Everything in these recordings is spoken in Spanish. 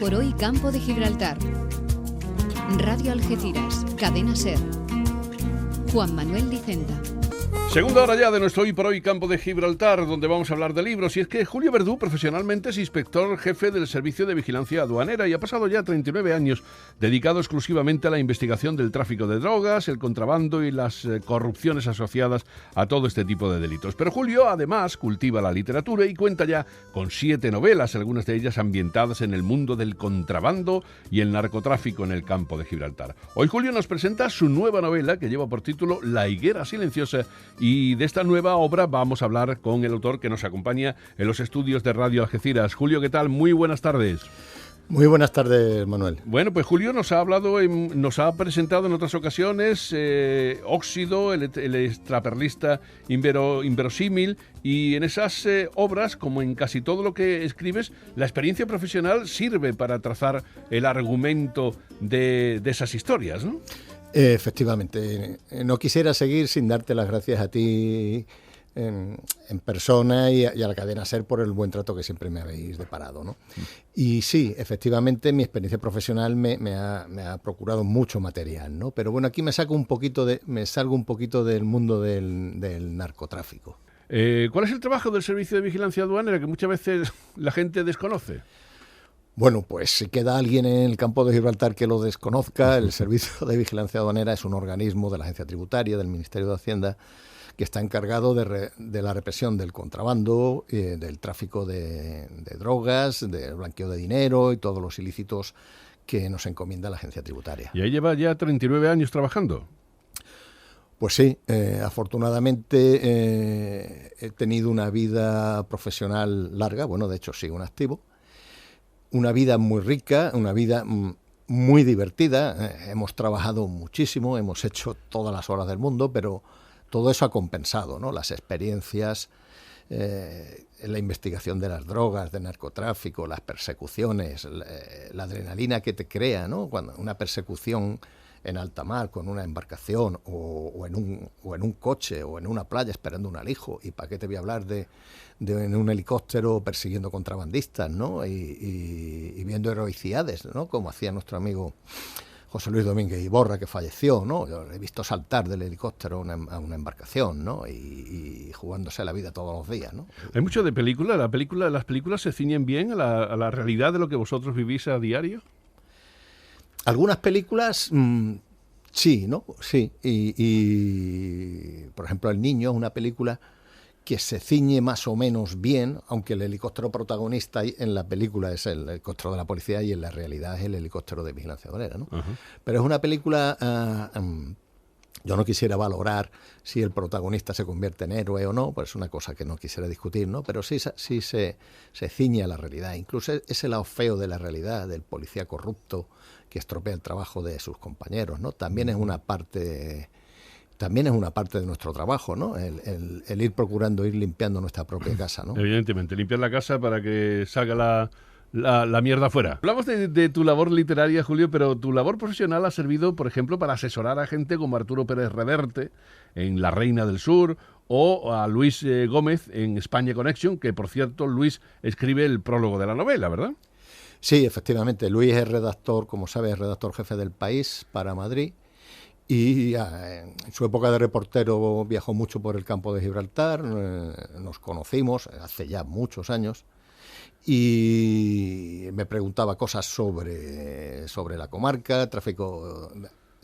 por hoy Campo de Gibraltar. Radio Algeciras, Cadena SER. Juan Manuel Dicenta. Segunda hora ya de nuestro Hoy por Hoy Campo de Gibraltar, donde vamos a hablar de libros. Y es que Julio Verdú profesionalmente es inspector jefe del Servicio de Vigilancia Aduanera y ha pasado ya 39 años dedicado exclusivamente a la investigación del tráfico de drogas, el contrabando y las corrupciones asociadas a todo este tipo de delitos. Pero Julio además cultiva la literatura y cuenta ya con 7 novelas, algunas de ellas ambientadas en el mundo del contrabando y el narcotráfico en el Campo de Gibraltar. Hoy Julio nos presenta su nueva novela que lleva por título La higuera silenciosa. Y de esta nueva obra vamos a hablar con el autor que nos acompaña en los estudios de Radio Algeciras. Julio, ¿qué tal? Muy buenas tardes. Muy buenas tardes, Manuel. Bueno, pues Julio nos ha presentado en otras ocasiones Óxido, el extraperlista inverosímil, y en esas obras, como en casi todo lo que escribes, la experiencia profesional sirve para trazar el argumento de esas historias, ¿no? Efectivamente, no quisiera seguir sin darte las gracias a ti en persona y a la cadena SER por el buen trato que siempre me habéis deparado, ¿no? Y sí, efectivamente, mi experiencia profesional me ha procurado mucho material, ¿no? Pero bueno, aquí me salgo un poquito del mundo del narcotráfico. ¿Cuál es el trabajo del Servicio de Vigilancia Aduanera que muchas veces la gente desconoce? Bueno, pues si queda alguien en el Campo de Gibraltar que lo desconozca, el Servicio de Vigilancia Aduanera es un organismo de la Agencia Tributaria, del Ministerio de Hacienda, que está encargado de la represión del contrabando, del tráfico de drogas, del blanqueo de dinero y todos los ilícitos que nos encomienda la Agencia Tributaria. ¿Y ahí lleva ya 39 años trabajando? Pues sí, afortunadamente he tenido una vida profesional larga, bueno, de hecho sigo en activo. Una vida muy rica, una vida muy divertida. Hemos trabajado muchísimo, hemos hecho todas las horas del mundo, pero todo eso ha compensado, ¿no? Las experiencias, en la investigación de las drogas, del narcotráfico, las persecuciones, la adrenalina que te crea, ¿no? Cuando una persecución en alta mar con una embarcación o en un coche o en una playa esperando un alijo. ¿Y para qué te voy a hablar de en un helicóptero persiguiendo contrabandistas, ¿no? Y viendo heroicidades, ¿no? Como hacía nuestro amigo José Luis Domínguez Iborra, que falleció, ¿no? Yo he visto saltar del helicóptero a una embarcación, ¿no? Y jugándose la vida todos los días, ¿no? Hay mucho de película. Las películas se ciñen bien a la realidad de lo que vosotros vivís a diario. Algunas películas, sí, ¿no? Sí. Y, por ejemplo, El Niño es una película que se ciñe más o menos bien, aunque el helicóptero protagonista en la película es el helicóptero de la policía y en la realidad es el helicóptero de vigilancia aduanera, ¿no? Uh-huh. Pero es una película... yo no quisiera valorar si el protagonista se convierte en héroe o no, pues es una cosa que no quisiera discutir, ¿no? Pero sí se ciñe a la realidad. Incluso ese lado feo de la realidad, del policía corrupto que estropea el trabajo de sus compañeros, ¿no? También es una parte de nuestro trabajo, ¿no? El ir procurando, ir limpiando nuestra propia casa, ¿no? Evidentemente, limpiar la casa para que salga la mierda fuera. Hablamos de tu labor literaria, Julio, pero tu labor profesional ha servido, por ejemplo, para asesorar a gente como Arturo Pérez Reverte en La Reina del Sur o a Luis Gómez en España Connection, que, por cierto, Luis escribe el prólogo de la novela, ¿verdad? Sí, efectivamente. Luis es redactor, como sabes, es redactor jefe del País para Madrid. Y en su época de reportero viajó mucho por el Campo de Gibraltar, nos conocimos hace ya muchos años y me preguntaba cosas sobre la comarca, tráfico,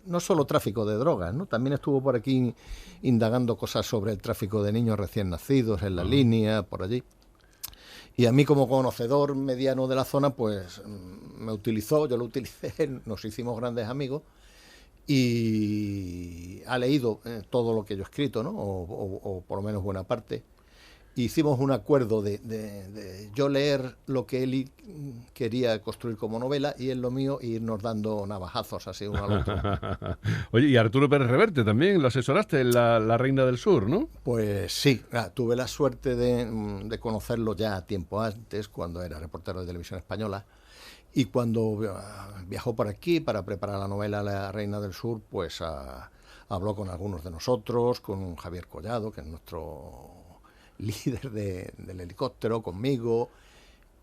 no solo tráfico de drogas, ¿no? También estuvo por aquí indagando cosas sobre el tráfico de niños recién nacidos en la línea, por allí. Y a mí, como conocedor mediano de la zona, pues me utilizó, yo lo utilicé, nos hicimos grandes amigos. Y ha leído todo lo que yo he escrito, ¿no? O por lo menos buena parte. Hicimos un acuerdo de yo leer lo que él quería construir como novela y él lo mío, y irnos dando navajazos así uno al otro. Oye, y Arturo Pérez Reverte también lo asesoraste en la Reina del Sur, ¿no? Pues sí, tuve la suerte de conocerlo ya tiempo antes, cuando era reportero de Televisión Española. Y cuando viajó por aquí para preparar la novela La Reina del Sur, pues habló con algunos de nosotros, con Javier Collado, que es nuestro líder del helicóptero, conmigo.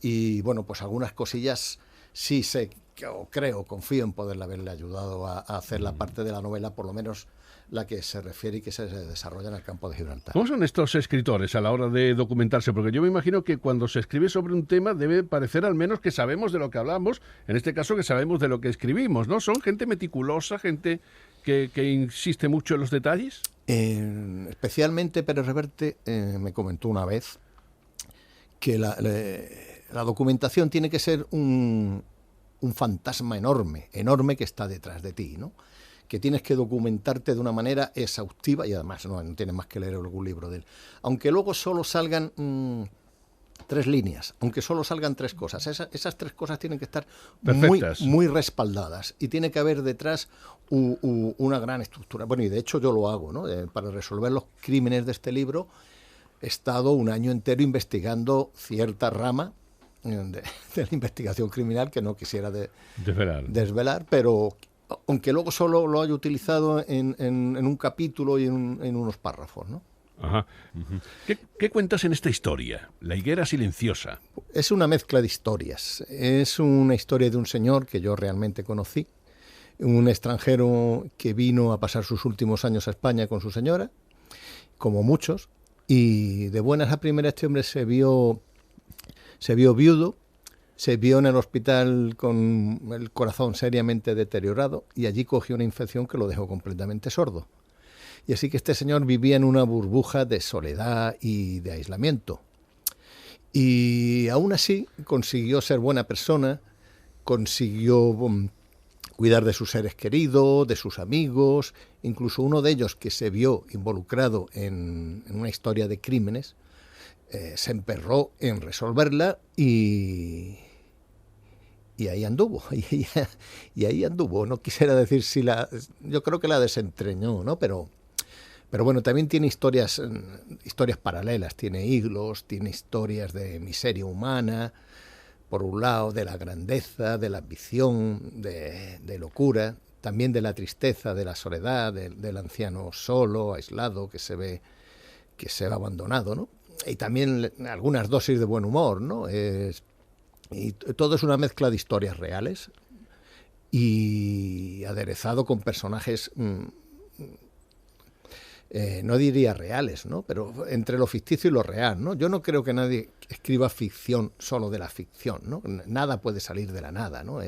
Y bueno, pues algunas cosillas sí sé, o creo, confío en poder haberle ayudado a hacer la parte de la novela, por lo menos la que se refiere y que se desarrolla en el campo de Gibraltar. ¿Cómo son estos escritores a la hora de documentarse? Porque yo me imagino que cuando se escribe sobre un tema debe parecer al menos que sabemos de lo que hablamos, en este caso que sabemos de lo que escribimos, ¿no? ¿Son gente meticulosa, gente que insiste mucho en los detalles? Especialmente Pérez Reverte me comentó una vez que la documentación tiene que ser un fantasma enorme que está detrás de ti, ¿no? Que tienes que documentarte de una manera exhaustiva y además no tienes más que leer algún libro de él. Aunque luego solo salgan 3 líneas, aunque solo salgan 3 cosas, esas 3 cosas tienen que estar muy respaldadas y tiene que haber detrás una gran estructura. Bueno, y de hecho yo lo hago, ¿no? Para resolver los crímenes de este libro he estado un año entero investigando cierta rama de la investigación criminal que no quisiera desvelar, pero aunque luego solo lo haya utilizado en un capítulo y en unos párrafos, ¿no? Ajá. ¿Qué cuentas en esta historia? La higuera silenciosa. Es una mezcla de historias. Es una historia de un señor que yo realmente conocí, un extranjero que vino a pasar sus últimos años a España con su señora, como muchos, y de buenas a primeras este hombre se vio viudo, se vio en el hospital con el corazón seriamente deteriorado y allí cogió una infección que lo dejó completamente sordo. Y así que este señor vivía en una burbuja de soledad y de aislamiento. Y aún así consiguió ser buena persona, consiguió cuidar de sus seres queridos, de sus amigos, incluso uno de ellos que se vio involucrado en una historia de crímenes, se emperró en resolverla y ahí anduvo, y ahí anduvo. No quisiera decir yo creo que la desentrañó, ¿no? Pero bueno, también tiene historias paralelas, tiene hilos, tiene historias de miseria humana, por un lado de la grandeza, de la ambición, de locura, también de la tristeza, de la soledad, del anciano solo, aislado, que se ve abandonado, ¿no? Y también algunas dosis de buen humor, ¿no? Y todo es una mezcla de historias reales y aderezado con personajes, no diría reales, ¿no? Pero entre lo ficticio y lo real, ¿no? Yo no creo que nadie escriba ficción solo de la ficción, ¿no? Nada puede salir de la nada, ¿no?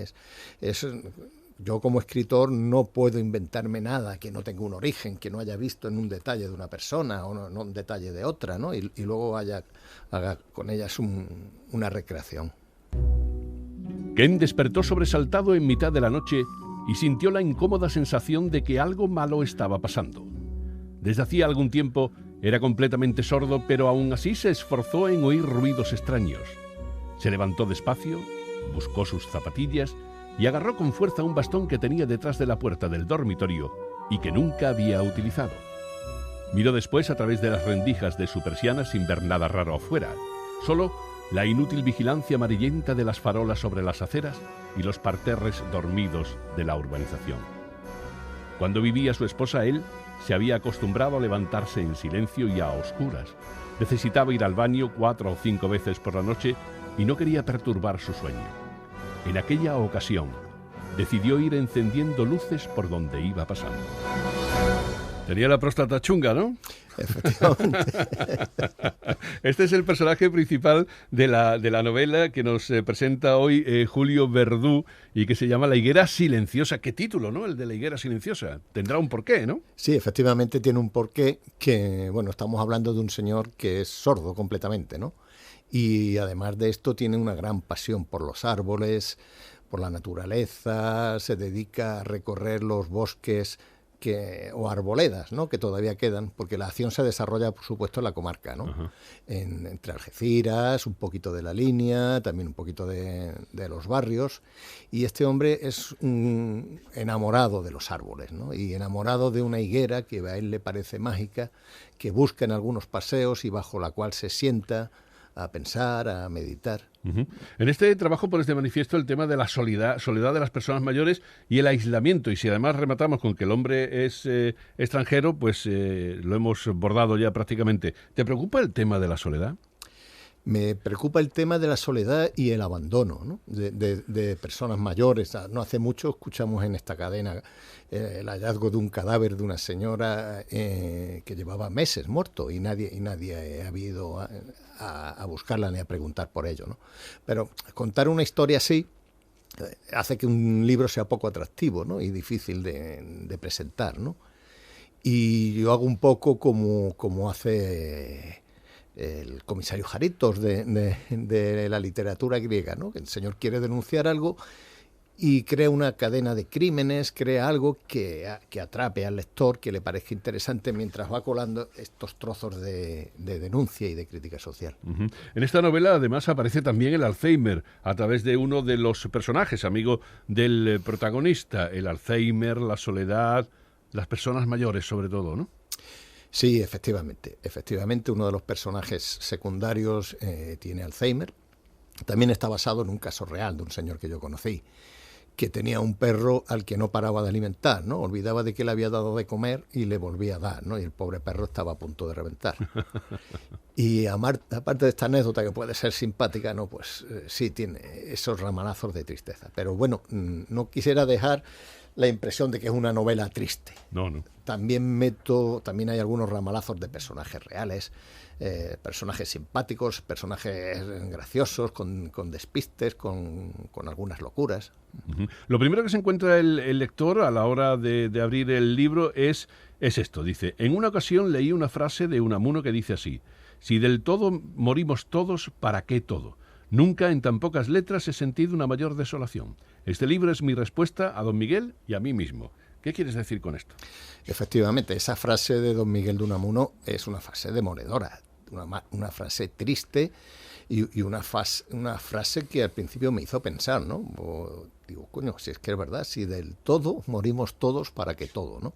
Yo como escritor no puedo inventarme nada que no tenga un origen, que no haya visto en un detalle de una persona o no un detalle de otra, ¿no? Y luego haga con ellas una recreación. Ken despertó sobresaltado en mitad de la noche y sintió la incómoda sensación de que algo malo estaba pasando. Desde hacía algún tiempo era completamente sordo, pero aún así se esforzó en oír ruidos extraños. Se levantó despacio, buscó sus zapatillas y agarró con fuerza un bastón que tenía detrás de la puerta del dormitorio y que nunca había utilizado. Miró después a través de las rendijas de su persiana sin ver nada raro afuera, solo la inútil vigilancia amarillenta de las farolas sobre las aceras y los parterres dormidos de la urbanización. Cuando vivía su esposa, él se había acostumbrado a levantarse en silencio y a oscuras. Necesitaba ir al baño 4 o 5 veces por la noche y no quería perturbar su sueño. En aquella ocasión, decidió ir encendiendo luces por donde iba pasando. Tenía la próstata chunga, ¿no? Efectivamente. Este es el personaje principal de la novela que nos presenta hoy Julio Verdú y que se llama La higuera silenciosa. ¿Qué título, no? El de La higuera silenciosa. Tendrá un porqué, ¿no? Sí, efectivamente tiene un porqué que, bueno, estamos hablando de un señor que es sordo completamente, ¿no? Y además de esto tiene una gran pasión por los árboles, por la naturaleza, se dedica a recorrer los bosques o arboledas, ¿no? Que todavía quedan, porque la acción se desarrolla, por supuesto, en la comarca, ¿no? Entre Algeciras, un poquito de la Línea, también un poquito de los barrios, y este hombre es un enamorado de los árboles, ¿no? Y enamorado de una higuera que a él le parece mágica, que busca en algunos paseos y bajo la cual se sienta a pensar, a meditar. En este trabajo pones de manifiesto el tema de la soledad de las personas mayores y el aislamiento, y si además rematamos con que el hombre es extranjero, pues lo hemos bordado ya prácticamente. ¿Te preocupa el tema de la soledad? Me preocupa el tema de la soledad y el abandono, ¿no? de personas mayores. No hace mucho escuchamos en esta cadena el hallazgo de un cadáver de una señora que llevaba meses muerto y nadie ha ido a buscarla ni a preguntar por ello, ¿no? Pero contar una historia así hace que un libro sea poco atractivo, ¿no? Y difícil de presentar, ¿no? Y yo hago un poco como hace el comisario Jaritos de la literatura griega, ¿no? El señor quiere denunciar algo y crea una cadena de crímenes, crea algo que atrape al lector, que le parezca interesante mientras va colando estos trozos de denuncia y de crítica social. Uh-huh. En esta novela además aparece también el Alzheimer a través de uno de los personajes, amigo del protagonista. El Alzheimer, la soledad, las personas mayores sobre todo, ¿no? Sí, efectivamente. Efectivamente, uno de los personajes secundarios tiene Alzheimer. También está basado en un caso real de un señor que yo conocí, que tenía un perro al que no paraba de alimentar, ¿no? Olvidaba de que le había dado de comer y le volvía a dar, ¿no? Y el pobre perro estaba a punto de reventar. Y aparte de esta anécdota que puede ser simpática, ¿no? Pues sí tiene esos ramalazos de tristeza. Pero bueno, no quisiera dejar la impresión de que es una novela triste. No. También hay algunos ramalazos de personajes reales, personajes simpáticos, personajes graciosos, con despistes, con algunas locuras. Uh-huh. Lo primero que se encuentra el lector a la hora de abrir el libro es esto. Dice, en una ocasión leí una frase de Unamuno que dice así: si del todo morimos todos, ¿para qué todo? Nunca en tan pocas letras he sentido una mayor desolación. Este libro es mi respuesta a don Miguel y a mí mismo. ¿Qué quieres decir con esto? Efectivamente, esa frase de don Miguel de Unamuno es una frase demoledora, una frase triste y una frase que al principio me hizo pensar, ¿no? Digo, coño, si es que es verdad, si del todo morimos todos, ¿para qué todo, no?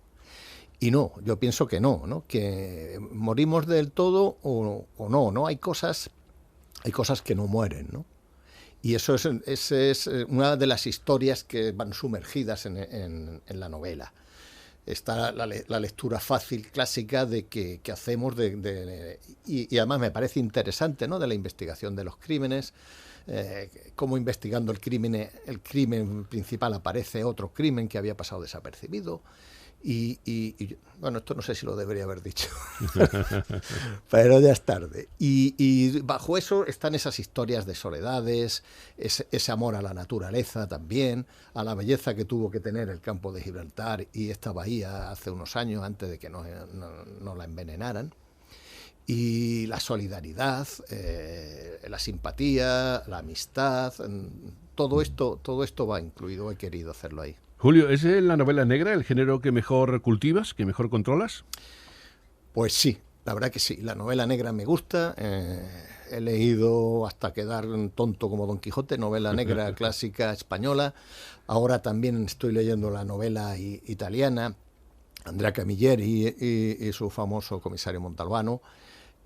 Y no, yo pienso que no, que morimos del todo o no, hay cosas que no mueren, ¿no? Y eso es una de las historias que van sumergidas en la novela. Está la lectura fácil, clásica, de que hacemos, y además me parece interesante, ¿no? De la investigación de los crímenes, cómo investigando el crimen principal aparece otro crimen que había pasado desapercibido. Y bueno, esto no sé si lo debería haber dicho, pero ya es tarde. Y bajo eso están esas historias de soledades, ese amor a la naturaleza también, a la belleza que tuvo que tener el campo de Gibraltar y esta bahía hace unos años antes de que no la envenenaran. Y la solidaridad, la simpatía, la amistad, todo esto va incluido, he querido hacerlo ahí. Julio, ¿es la novela negra el género que mejor cultivas, que mejor controlas? Pues sí, la verdad que sí. La novela negra me gusta. He leído hasta quedar tonto como Don Quijote, novela negra clásica española. Ahora también estoy leyendo la novela italiana, Andrea Camilleri y su famoso comisario Montalbano,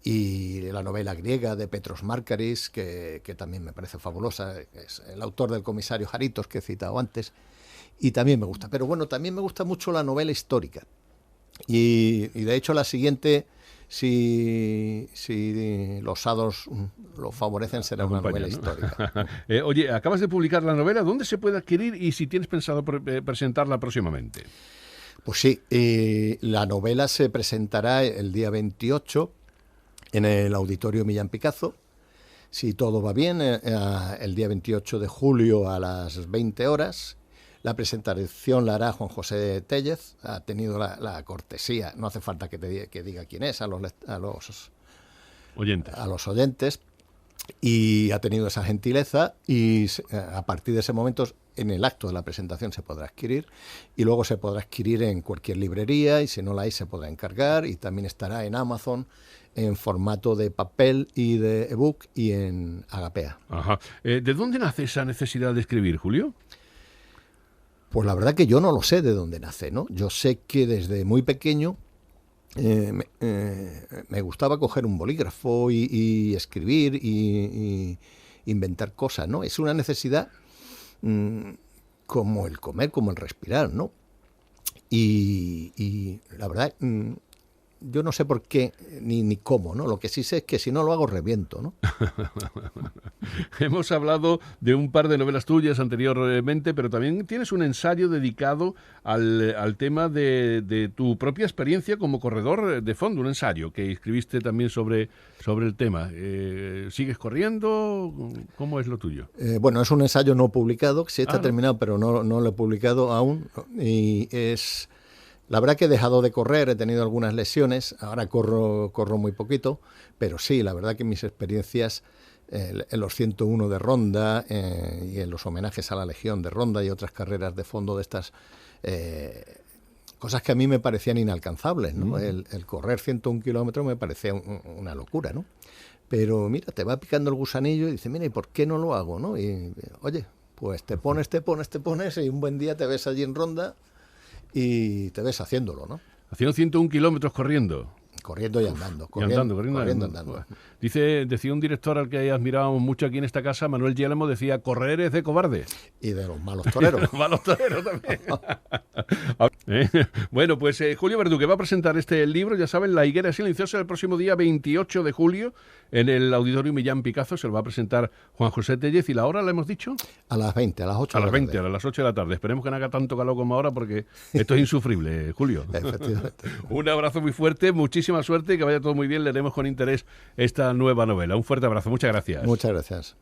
y la novela griega de Petros Márkaris, que también me parece fabulosa. Es el autor del comisario Jaritos, que he citado antes. Y también me gusta. Pero bueno, también me gusta mucho la novela histórica. Y de hecho la siguiente, si los hados lo favorecen, será una novela, ¿no? Histórica. Oye, acabas de publicar la novela. ¿Dónde se puede adquirir y si tienes pensado presentarla próximamente? Pues sí, la novela se presentará el día 28 en el Auditorio Millán Picazo. Si todo va bien, el día 28 de julio a las 20 horas. La presentación la hará Juan José Tellez. Ha tenido la cortesía, no hace falta que diga quién es, a los oyentes, y ha tenido esa gentileza, y a partir de ese momento, en el acto de la presentación se podrá adquirir, y luego se podrá adquirir en cualquier librería, y si no la hay se podrá encargar, y también estará en Amazon en formato de papel y de ebook y en Agapea. Ajá. ¿De dónde nace esa necesidad de escribir, Julio? Pues la verdad que yo no lo sé de dónde nace, ¿no? Yo sé que desde muy pequeño me gustaba coger un bolígrafo y escribir y inventar cosas, ¿no? Es una necesidad como el comer, como el respirar, ¿no? Y la verdad, yo no sé por qué ni cómo, ¿no? Lo que sí sé es que si no lo hago reviento, ¿no? Hemos hablado de un par de novelas tuyas anteriormente, pero también tienes un ensayo dedicado al tema de tu propia experiencia como corredor de fondo, un ensayo que escribiste también sobre el tema. ¿Sigues corriendo? ¿Cómo es lo tuyo? Bueno, es un ensayo no publicado, que sí está terminado, pero no lo he publicado aún. Y es... La verdad que he dejado de correr, he tenido algunas lesiones, ahora corro muy poquito, pero sí, la verdad que mis experiencias en los 101 de Ronda y en los homenajes a la Legión de Ronda y otras carreras de fondo de estas cosas que a mí me parecían inalcanzables, ¿no? El correr 101 kilómetros me parecía una locura, ¿no? Pero mira, te va picando el gusanillo y dices, mira, ¿y por qué no lo hago, no? Y oye, pues te pones y un buen día te ves allí en Ronda y te ves haciéndolo, ¿no? Haciendo 101 kilómetros corriendo. Corriendo y andando. Corriendo andando. Decía un director al que admirábamos mucho aquí en esta casa, Manuel Yelmo, decía, correr es de cobardes. Y de los malos toreros. De los malos toreros también. Bueno, pues Julio Verdú, que va a presentar este libro, ya saben, La higuera silenciosa, el próximo día 28 de julio, en el Auditorio Millán Picazo, se lo va a presentar Juan José Tellez. ¿Y la hora la hemos dicho? A las 20, a las 8 a de la las 20, tarde. a las 8 de la tarde. Esperemos que no haga tanto calor como ahora, porque esto es insufrible, Julio. Efectivamente. Un abrazo muy fuerte, muchísima suerte y que vaya todo muy bien. Leeremos con interés esta nueva novela. Un fuerte abrazo, muchas gracias. Muchas gracias.